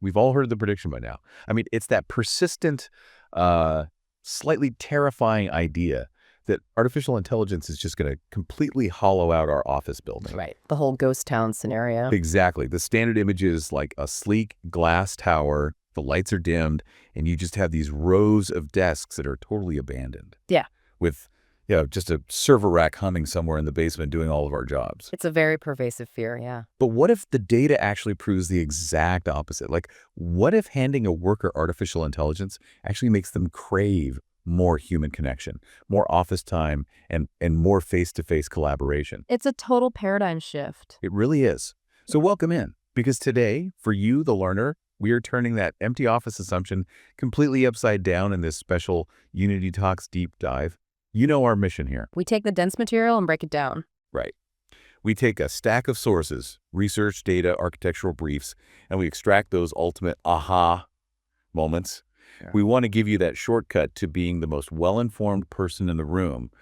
We've all heard the prediction by now. I mean, it's that persistent, uh, slightly terrifying idea that artificial intelligence is just going to completely hollow out our office building. Right. The whole ghost town scenario. Exactly. The standard image is like a sleek glass tower, the lights are dimmed, and you just have these rows of desks that are totally abandoned. Yeah. With, just a server rack humming somewhere in the basement doing all of our jobs. It's a very pervasive fear, yeah. But what if the data actually proves the exact opposite? Like, what if handing a worker artificial intelligence actually makes them crave more human connection, more office time, and more face-to-face collaboration? It's a total paradigm shift. It really is. So welcome in, because today, for you, the learner, we are turning that empty office assumption completely upside down in this special Unity Talks deep dive. You know our mission here. We take the dense material and break it down. Right. We take a stack of sources, research, data, architectural briefs, and we extract those ultimate aha moments. Yeah. We want to give you that shortcut to being the most well-informed person in the room,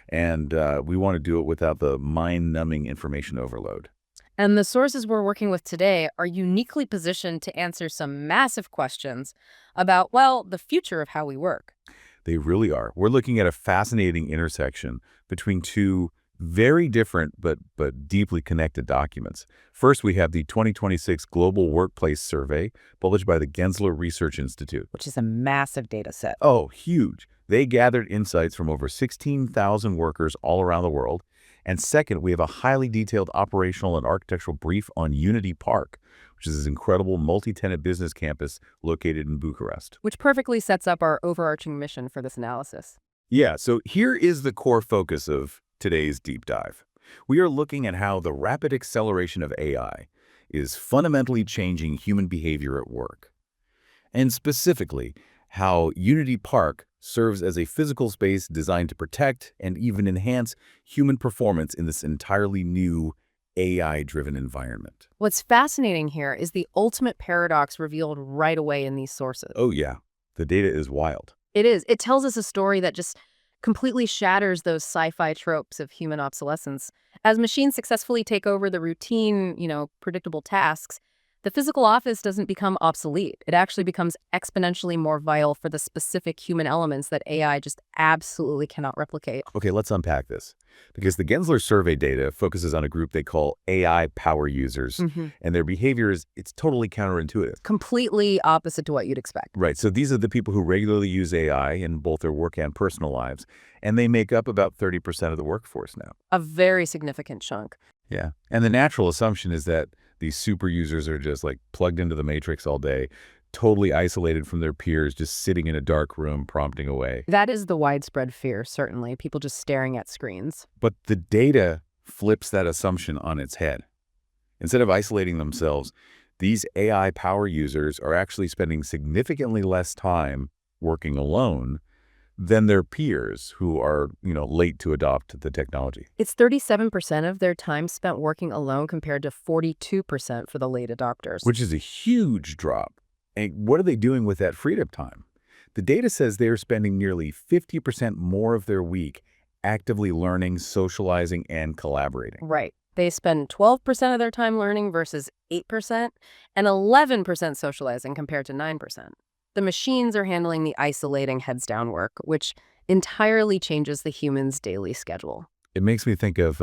and we want to do it without the mind-numbing information overload. And the sources we're working with today are uniquely positioned to answer some massive questions about, well, the future of how we work. They really are. We're looking at a fascinating intersection between two very different but deeply connected documents. First, we have the 2026 Global Workplace Survey, published by the Gensler Research Institute. Which is a massive data set. Oh, huge. They gathered insights from over 16,000 workers all around the world. And second, we have a highly detailed operational and architectural brief on Unity Park, which is this incredible multi-tenant business campus located in Bucharest. Which perfectly sets up our overarching mission for this analysis. Yeah, so here is the core focus of today's deep dive. We are looking at how the rapid acceleration of AI is fundamentally changing human behavior at work. And specifically, how Unity Park serves as a physical space designed to protect and even enhance human performance in this entirely new AI-driven environment. What's fascinating here is the ultimate paradox revealed right away in these sources. Oh yeah, the data is wild. It is. It tells us a story that just completely shatters those sci-fi tropes of human obsolescence. As machines successfully take over the routine, predictable tasks, the physical office doesn't become obsolete. It actually becomes exponentially more vital for the specific human elements that AI just absolutely cannot replicate. Okay, let's unpack this. Because the Gensler survey data focuses on a group they call AI power users, and their behavior it's totally counterintuitive. Completely opposite to what you'd expect. Right, so these are the people who regularly use AI in both their work and personal lives, and they make up about 30% of the workforce now. A very significant chunk. Yeah, and the natural assumption is that these super users are just like plugged into the matrix all day, totally isolated from their peers, just sitting in a dark room prompting away. That is the widespread fear, certainly, people just staring at screens. But the data flips that assumption on its head. Instead of isolating themselves, these AI power users are actually spending significantly less time working alone than their peers who are, late to adopt the technology. It's 37% of their time spent working alone compared to 42% for the late adopters. Which is a huge drop. And what are they doing with that freed up time? The data says they're spending nearly 50% more of their week actively learning, socializing, and collaborating. Right. They spend 12% of their time learning versus 8%, and 11% socializing compared to 9%. The machines are handling the isolating heads-down work, which entirely changes the human's daily schedule. It makes me think of,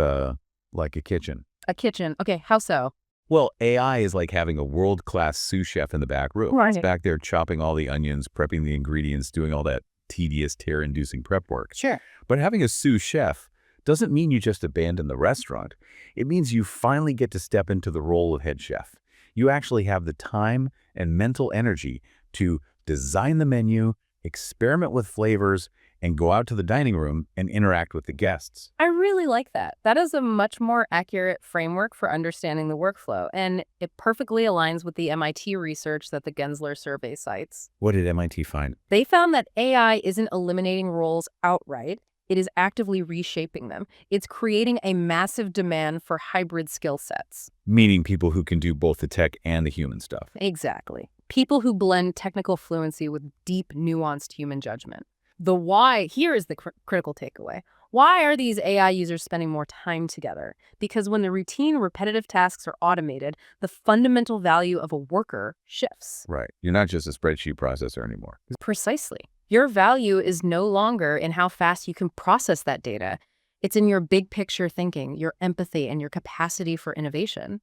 like a kitchen. A kitchen. Okay, how so? Well, AI is like having a world-class sous chef in the back room. Right. It's back there chopping all the onions, prepping the ingredients, doing all that tedious, tear-inducing prep work. Sure. But having a sous chef doesn't mean you just abandon the restaurant. It means you finally get to step into the role of head chef. You actually have the time and mental energy to design the menu, experiment with flavors, and go out to the dining room and interact with the guests. I really like that. That is a much more accurate framework for understanding the workflow, and it perfectly aligns with the MIT research that the Gensler survey cites. What did MIT find? They found that AI isn't eliminating roles outright. It is actively reshaping them. It's creating a massive demand for hybrid skill sets. Meaning people who can do both the tech and the human stuff. Exactly. People who blend technical fluency with deep, nuanced human judgment. The why, here is the critical takeaway. Why are these AI users spending more time together? Because when the routine, repetitive tasks are automated, the fundamental value of a worker shifts. Right. You're not just a spreadsheet processor anymore. Precisely. Your value is no longer in how fast you can process that data. It's in your big picture thinking, your empathy, and your capacity for innovation.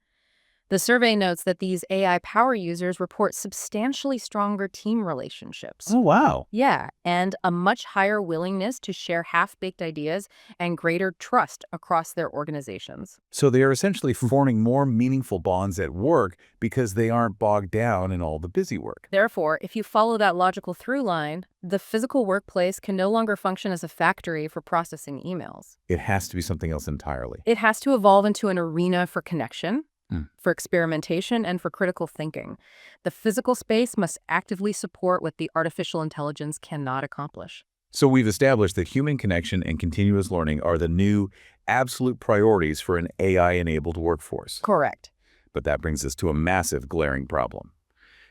The survey notes that these AI power users report substantially stronger team relationships. Oh, wow. Yeah, and a much higher willingness to share half-baked ideas and greater trust across their organizations. So they are essentially forming more meaningful bonds at work because they aren't bogged down in all the busy work. Therefore, if you follow that logical through line, the physical workplace can no longer function as a factory for processing emails. It has to be something else entirely. It has to evolve into an arena for connection, Hmm. for experimentation, and for critical thinking. The physical space must actively support what the artificial intelligence cannot accomplish. So we've established that human connection and continuous learning are the new absolute priorities for an AI-enabled workforce. Correct. But that brings us to a massive glaring problem.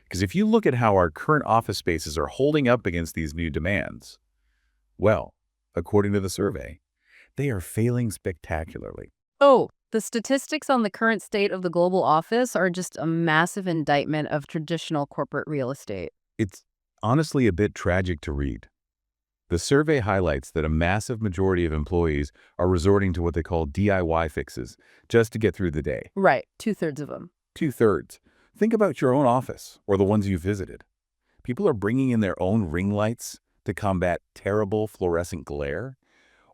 Because if you look at how our current office spaces are holding up against these new demands, well, according to the survey, they are failing spectacularly. Oh, the statistics on the current state of the global office are just a massive indictment of traditional corporate real estate. It's honestly a bit tragic to read. The survey highlights that a massive majority of employees are resorting to what they call DIY fixes just to get through the day. Right, 2/3 of them. 2/3. Think about your own office or the ones you visited. People are bringing in their own ring lights to combat terrible fluorescent glare,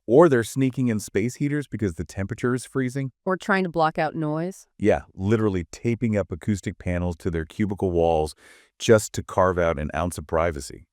or they're sneaking in space heaters because the temperature is freezing. Or trying to block out noise. Yeah, literally taping up acoustic panels to their cubicle walls just to carve out an ounce of privacy.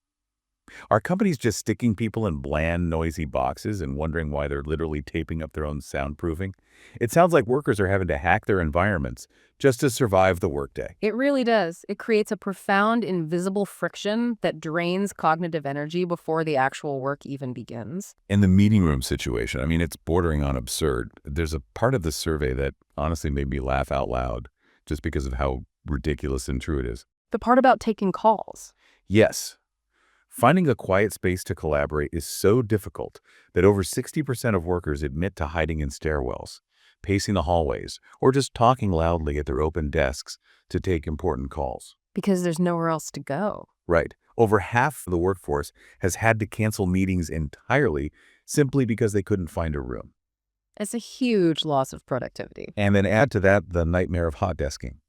Are companies just sticking people in bland, noisy boxes and wondering why they're literally taping up their own soundproofing? It sounds like workers are having to hack their environments just to survive the workday. It really does. It creates a profound, invisible friction that drains cognitive energy before the actual work even begins. In the meeting room situation, I mean, it's bordering on absurd. There's a part of the survey that honestly made me laugh out loud just because of how ridiculous and true it is. The part about taking calls. Yes. Finding a quiet space to collaborate is so difficult that over 60% of workers admit to hiding in stairwells, pacing the hallways, or just talking loudly at their open desks to take important calls. Because there's nowhere else to go. Right. Over half of the workforce has had to cancel meetings entirely simply because they couldn't find a room. It's a huge loss of productivity. And then add to that the nightmare of hot desking.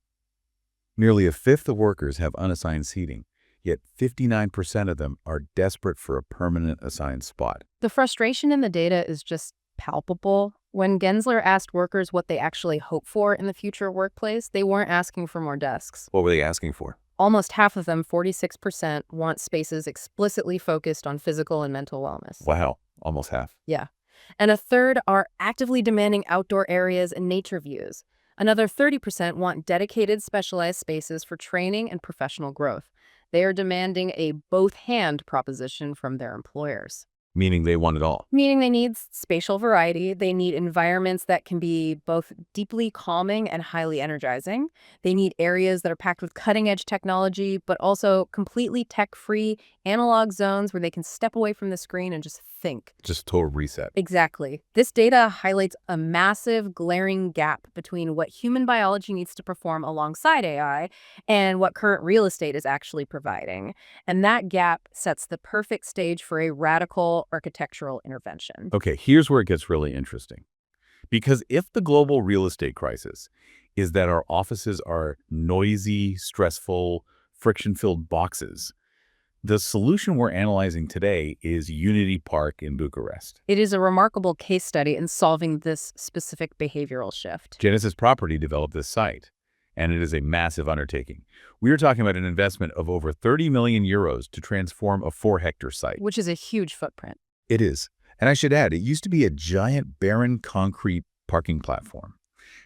Nearly a fifth of workers have unassigned seating, yet 59% of them are desperate for a permanent assigned spot. The frustration in the data is just palpable. When Gensler asked workers what they actually hope for in the future workplace, they weren't asking for more desks. What were they asking for? Almost half of them, 46%, want spaces explicitly focused on physical and mental wellness. Wow, almost half. Yeah. And a third are actively demanding outdoor areas and nature views. Another 30% want dedicated, specialized spaces for training and professional growth. They are demanding a both-hand proposition from their employers. Meaning they want it all. Meaning they need spatial variety. They need environments that can be both deeply calming and highly energizing. They need areas that are packed with cutting-edge technology, but also completely tech-free analog zones where they can step away from the screen and just think. Just total reset. Exactly. This data highlights a massive, glaring gap between what human biology needs to perform alongside AI and what current real estate is actually providing. And that gap sets the perfect stage for a radical architectural intervention. Okay, here's where it gets really interesting. Because if the global real estate crisis is that our offices are noisy, stressful, friction-filled boxes, the solution we're analyzing today is YUNITY Park in Bucharest. It is a remarkable case study in solving this specific behavioral shift. Genesis Property developed this site, and it is a massive undertaking. We are talking about an investment of over 30 million euros to transform a 4-hectare site. Which is a huge footprint. It is. And I should add, it used to be a giant barren concrete parking platform,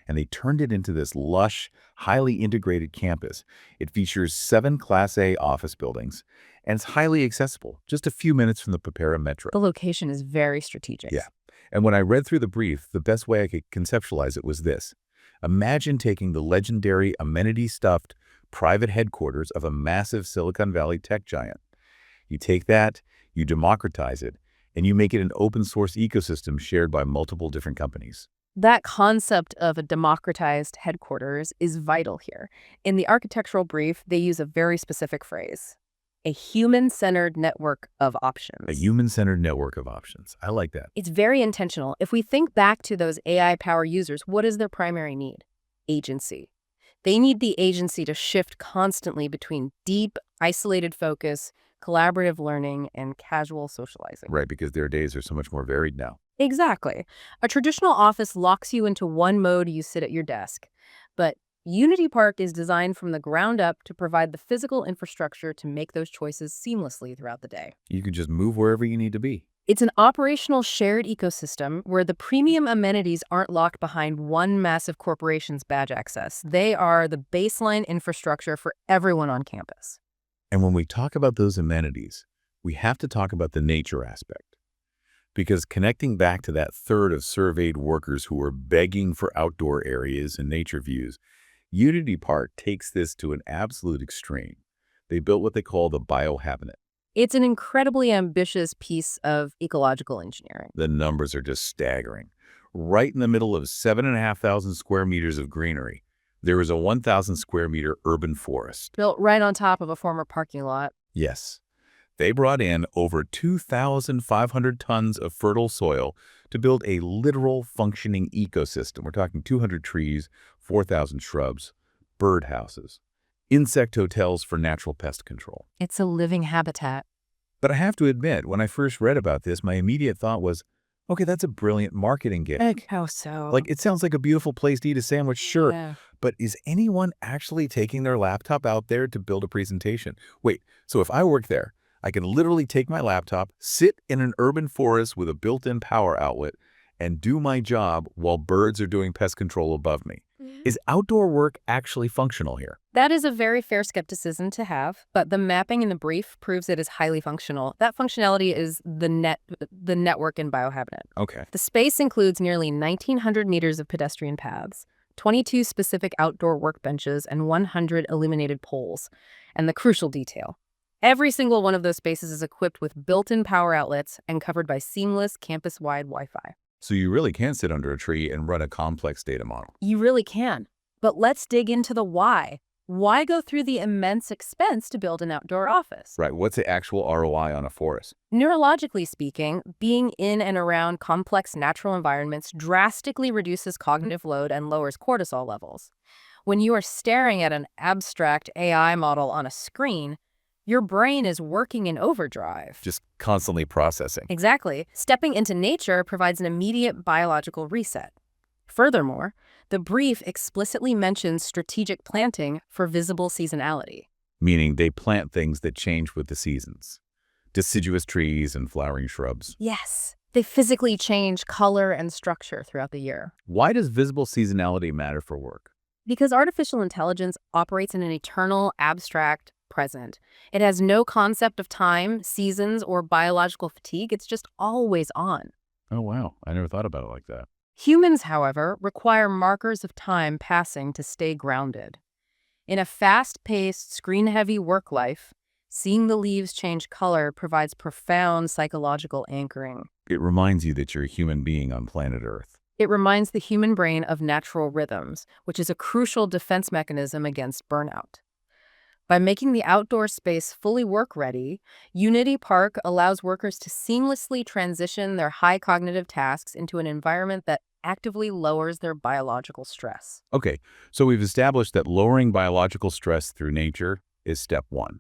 and they turned it into this lush, highly integrated campus. It features 7 Class A office buildings, and it's highly accessible, just a few minutes from the Pepera metro. The location is very strategic. Yeah. And when I read through the brief, the best way I could conceptualize it was this. Imagine taking the legendary amenity-stuffed private headquarters of a massive Silicon Valley tech giant. You take that, you democratize it, and you make it an open-source ecosystem shared by multiple different companies. That concept of a democratized headquarters is vital here. In the architectural brief, they use a very specific phrase, a human-centered network of options. A human-centered network of options. I like that. It's very intentional. If we think back to those AI power users, what is their primary need? Agency. They need the agency to shift constantly between deep, isolated focus, collaborative learning, and casual socializing. Right, because their days are so much more varied now. Exactly. A traditional office locks you into one mode. You sit at your desk. But Unity Park is designed from the ground up to provide the physical infrastructure to make those choices seamlessly throughout the day. You can just move wherever you need to be. It's an operational shared ecosystem where the premium amenities aren't locked behind one massive corporation's badge access. They are the baseline infrastructure for everyone on campus. And when we talk about those amenities, we have to talk about the nature aspect. Because connecting back to that third of surveyed workers who were begging for outdoor areas and nature views, Unity Park takes this to an absolute extreme. They built what they call the BioHabiNet. It's an incredibly ambitious piece of ecological engineering. The numbers are just staggering. Right in the middle of 7,500 square meters of greenery, there is a 1,000 square meter urban forest. Built right on top of a former parking lot. Yes. They brought in over 2,500 tons of fertile soil to build a literal functioning ecosystem. We're talking 200 trees, 4,000 shrubs, birdhouses, insect hotels for natural pest control. It's a living habitat. But I have to admit, when I first read about this, my immediate thought was, okay, that's a brilliant marketing gig. How so? Like, it sounds like a beautiful place to eat a sandwich, sure. Yeah. But is anyone actually taking their laptop out there to build a presentation? Wait, so if I work there, I can literally take my laptop, sit in an urban forest with a built-in power outlet, and do my job while birds are doing pest control above me. Is outdoor work actually functional here? That is a very fair skepticism to have, but the mapping in the brief proves it is highly functional. That functionality is the network in BioHabiNet. Okay. The space includes nearly 1,900 meters of pedestrian paths, 22 specific outdoor workbenches, and 100 illuminated poles. And the crucial detail, every single one of those spaces is equipped with built-in power outlets and covered by seamless campus-wide Wi-Fi. So you really can sit under a tree and run a complex data model. You really can. But let's dig into the why. Why go through the immense expense to build an outdoor office? Right, what's the actual ROI on a forest? Neurologically speaking, being in and around complex natural environments drastically reduces cognitive load and lowers cortisol levels. When you are staring at an abstract AI model on a screen, your brain is working in overdrive. Just constantly processing. Exactly. Stepping into nature provides an immediate biological reset. Furthermore, the brief explicitly mentions strategic planting for visible seasonality. Meaning they plant things that change with the seasons. Deciduous trees and flowering shrubs. Yes, they physically change color and structure throughout the year. Why does visible seasonality matter for work? Because artificial intelligence operates in an eternal, abstract present. It has no concept of time, seasons, or biological fatigue. It's just always on. Oh, wow. I never thought about it like that. Humans, however, require markers of time passing to stay grounded. In a fast-paced, screen-heavy work life, seeing the leaves change color provides profound psychological anchoring. It reminds you that you're a human being on planet Earth. It reminds the human brain of natural rhythms, which is a crucial defense mechanism against burnout. By making the outdoor space fully work-ready, Unity Park allows workers to seamlessly transition their high cognitive tasks into an environment that actively lowers their biological stress. Okay, so we've established that lowering biological stress through nature is step one.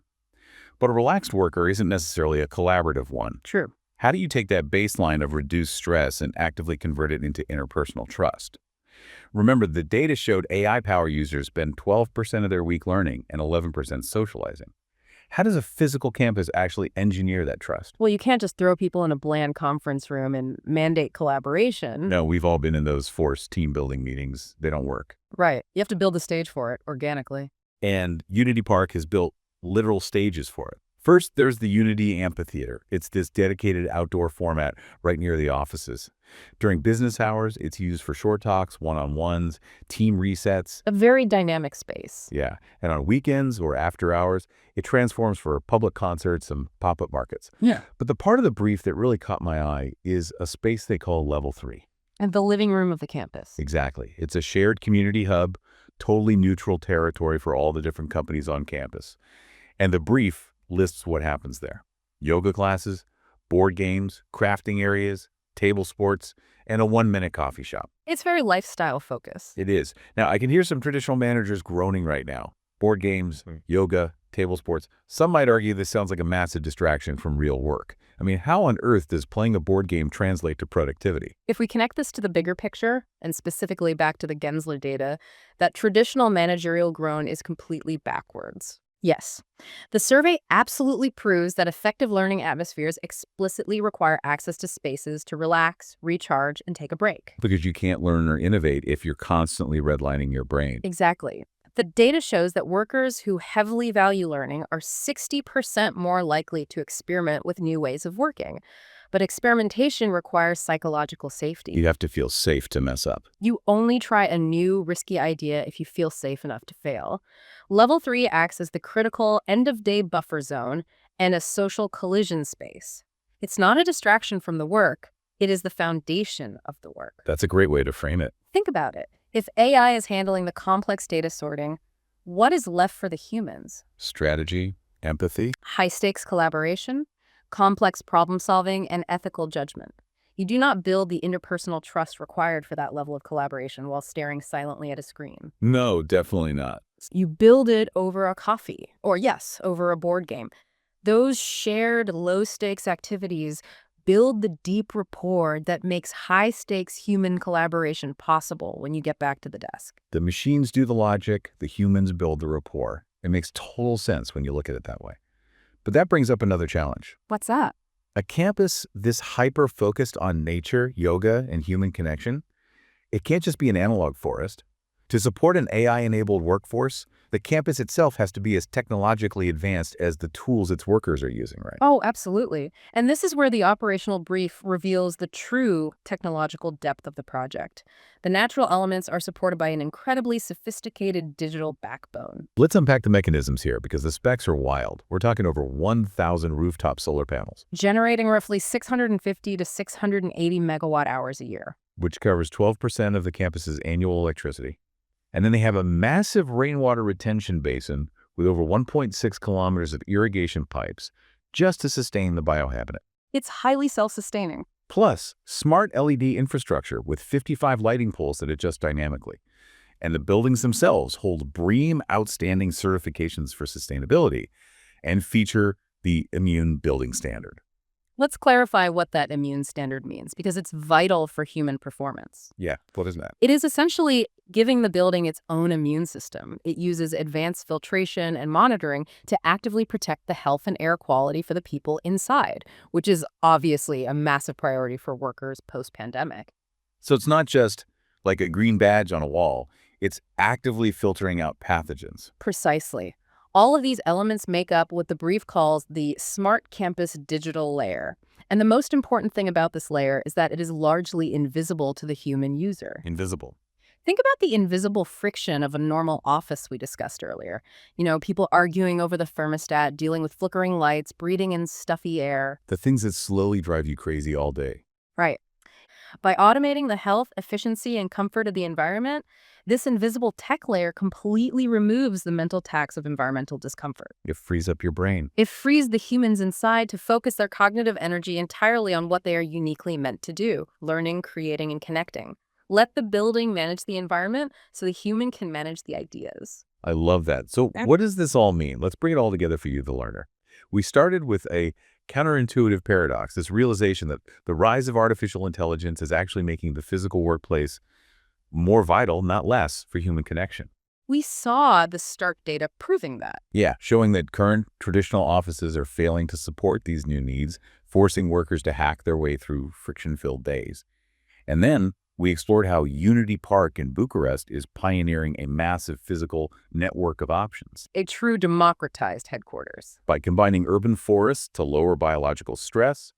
But a relaxed worker isn't necessarily a collaborative one. True. How do you take that baseline of reduced stress and actively convert it into interpersonal trust? Remember, the data showed AI power users spend 12% of their week learning and 11% socializing. How does a physical campus actually engineer that trust? Well, you can't just throw people in a bland conference room and mandate collaboration. No, we've all been in those forced team-building meetings. They don't work. Right. You have to build the stage for it organically. And Unity Park has built literal stages for it. First, there's the Unity Amphitheater. It's this dedicated outdoor format right near the offices. During business hours, it's used for short talks, one-on-ones, team resets. A very dynamic space. Yeah, and on weekends or after hours, it transforms for public concerts and pop-up markets. Yeah. But the part of the brief that really caught my eye is a space they call Level 3. And the living room of the campus. Exactly. It's a shared community hub, totally neutral territory for all the different companies on campus. And the brief lists what happens there. Yoga classes, board games, crafting areas, table sports, and a 1-minute coffee shop. It's very lifestyle focused. It is. Now, I can hear some traditional managers groaning right now. Board games, yoga, table sports. Some might argue this sounds like a massive distraction from real work. I mean, how on earth does playing a board game translate to productivity? If we connect this to the bigger picture, and specifically back to the Gensler data, that traditional managerial groan is completely backwards. Yes, the survey absolutely proves that effective learning atmospheres explicitly require access to spaces to relax, recharge, and take a break. Because you can't learn or innovate if you're constantly redlining your brain. Exactly. The data shows that workers who heavily value learning are 60% more likely to experiment with new ways of working. But experimentation requires psychological safety. You have to feel safe to mess up. You only try a new, risky idea if you feel safe enough to fail. Level 3 acts as the critical end-of-day buffer zone and a social collision space. It's not a distraction from the work. It is the foundation of the work. That's a great way to frame it. Think about it. If AI is handling the complex data sorting, what is left for the humans? Strategy, empathy. High-stakes collaboration, complex problem-solving, and ethical judgment. You do not build the interpersonal trust required for that level of collaboration while staring silently at a screen. No, definitely not. You build it over a coffee, or yes, over a board game. Those shared low-stakes activities build the deep rapport that makes high-stakes human collaboration possible when you get back to the desk. The machines do the logic, the humans build the rapport. It makes total sense when you look at it that way. But that brings up another challenge. What's that? A campus this hyper-focused on nature, yoga, and human connection, it can't just be an analog forest. To support an AI-enabled workforce, the campus itself has to be as technologically advanced as the tools its workers are using, right? Oh, absolutely. And this is where the operational brief reveals the true technological depth of the project. The natural elements are supported by an incredibly sophisticated digital backbone. Let's unpack the mechanisms here because the specs are wild. We're talking over 1,000 rooftop solar panels, Generating roughly 650 to 680 megawatt hours a year. which covers 12% of the campus's annual electricity. And then they have a massive rainwater retention basin with over 1.6 kilometers of irrigation pipes just to sustain the BioHabiNet. It's highly self-sustaining. Plus, smart LED infrastructure with 55 lighting poles that adjust dynamically. And the buildings themselves hold BREEAM Outstanding certifications for sustainability and feature the Immune Building Standard. Let's clarify what that immune standard means, because it's vital for human performance. Yeah, what is that? It is essentially giving the building its own immune system. It uses advanced filtration and monitoring to actively protect the health and air quality for the people inside, which is obviously a massive priority for workers post-pandemic. So it's not just like a green badge on a wall. It's actively filtering out pathogens. Precisely. All of these elements make up what the brief calls the Smart Campus digital layer. And the most important thing about this layer is that it is largely invisible to the human user. Invisible. Think about the invisible friction of a normal office we discussed earlier. You know, people arguing over the thermostat, dealing with flickering lights, breathing in stuffy air. The things that slowly drive you crazy all day. Right. By automating the health, efficiency, and comfort of the environment, this invisible tech layer completely removes the mental tax of environmental discomfort. It frees up your brain. It frees the humans inside to focus their cognitive energy entirely on what they are uniquely meant to do: learning, creating, and connecting. Let the building manage the environment so the human can manage the ideas. I love that. So what does this all mean? Let's bring it all together for you, the learner. We started with a counterintuitive paradox, this realization that the rise of artificial intelligence is actually making the physical workplace more vital, not less, for human connection. We saw the stark data proving that. Yeah, showing that current traditional offices are failing to support these new needs, forcing workers to hack their way through friction-filled days. And then We explored how YUNITY Park in Bucharest is pioneering a massive physical network of options. A true democratized headquarters. By combining urban forests to lower biological stress,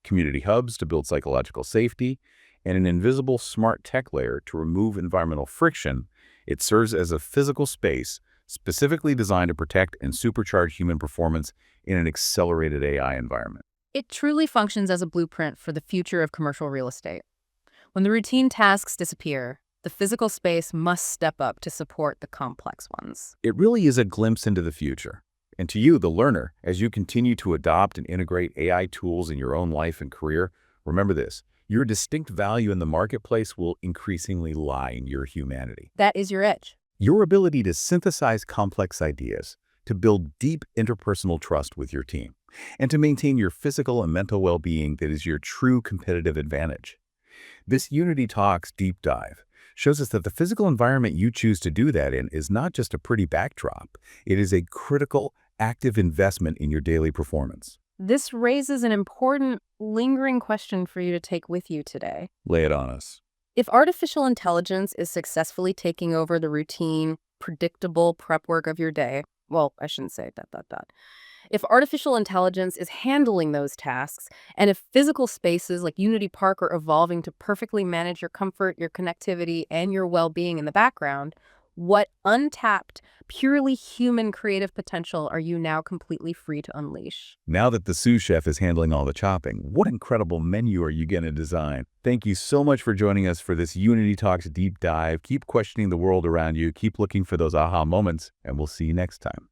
community hubs to build psychological safety, and an invisible smart tech layer to remove environmental friction, it serves as a physical space specifically designed to protect and supercharge human performance in an accelerated AI environment. It truly functions as a blueprint for the future of commercial real estate. When the routine tasks disappear, the physical space must step up to support the complex ones. It really is a glimpse into the future. And to you, the learner, as you continue to adopt and integrate AI tools in your own life and career, remember this: your distinct value in the marketplace will increasingly lie in your humanity. That is your edge. Your ability to synthesize complex ideas, to build deep interpersonal trust with your team, and to maintain your physical and mental well-being that is your true competitive advantage. This Unity Talks deep dive shows us that the physical environment you choose to do that in is not just a pretty backdrop. It is a critical, active investment in your daily performance. This raises an important, lingering question for you to take with you today. Lay it on us. If artificial intelligence is successfully taking over the routine, predictable prep work of your day, well, I shouldn't say ... If artificial intelligence is handling those tasks, and if physical spaces like Unity Park are evolving to perfectly manage your comfort, your connectivity, and your well-being in the background, what untapped, purely human creative potential are you now completely free to unleash? Now that the sous chef is handling all the chopping, what incredible menu are you going to design? Thank you so much for joining us for this Unity Talks deep dive. Keep questioning the world around you, keep looking for those aha moments, and we'll see you next time.